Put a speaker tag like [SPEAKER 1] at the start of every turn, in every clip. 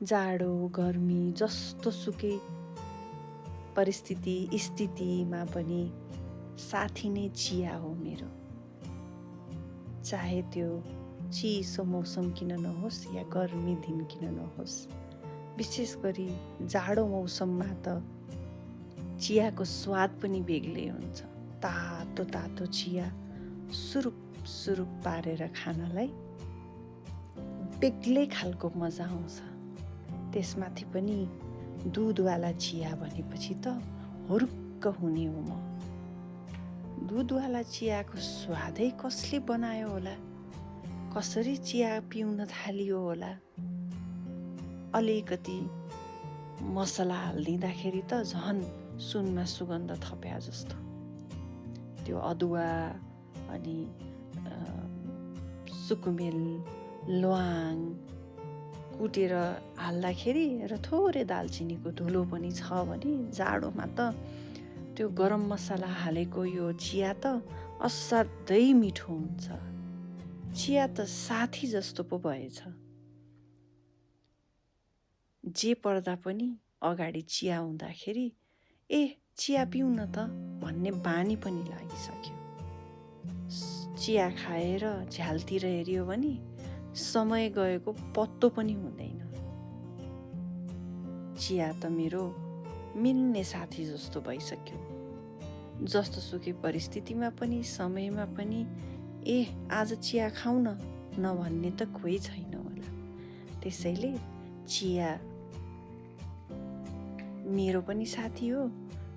[SPEAKER 1] जाडो गर्मी जस्तो सुकै परिस्थिति स्थितिमा पनि साथी नै चिया हो मेरो। चाहे त्यो चिसो मौसम किन नहोस् या गर्मी दिन किन नहोस्, विशेष गरी जाडो मौसममा त चियाको स्वाद पनि बेग्लै हुन्छ। तातो तातो चिया सुरुप सुरुप पारेर खानलाई बेग्लै खालको मजा आउँछ। त्यसमाथि पनि दुधवाला चिया भनेपछि त हुरुक्क हुने हो म। दुधवाला चियाको स्वादै कसले बनायो होला, कसरी चिया पिउन थालियो होला। अलिकति मसला हालिदिँदाखेरि त झन् सुनमा सुगन्ध थप्या जस्तो। त्यो अदुवा अनि सुकुमेल, ल्वाङ कुटेर हाल्दाखेरि र थोरै दालचिनीको धुलो पनि छ भने जाडोमा त त्यो गरम मसला हालेको यो चिया त असाध्यै मिठो हुन्छ। चिया त साथी जस्तो पो भएछ। जे पर्दा पनि अगाडि चिया हुँदाखेरि चिया पिउ न त भन्ने बानी पनि लागिसक्यो। चिया खाएर झ्यालतिर हेऱ्यो भने समय गएको पत्तो पनि हुँदैन। चिया त मेरो मिल्ने साथी जस्तो भइसक्यो। जस्तो सुकै परिस्थितिमा पनि समयमा पनि आज चिया खाऊ न नभन्ने त कोही छैन होला। त्यसैले चिया मेरो पनि साथी हो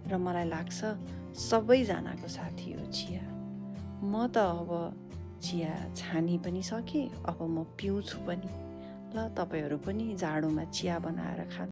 [SPEAKER 1] र मलाई लाग्छ सबैजनाको साथी हो चिया। म त अब चिया छानी पनि सकेँ, अब म पिउँछु पनि। ल, तपाईहरू पनि जाडोमा चिया बनाएर खानु।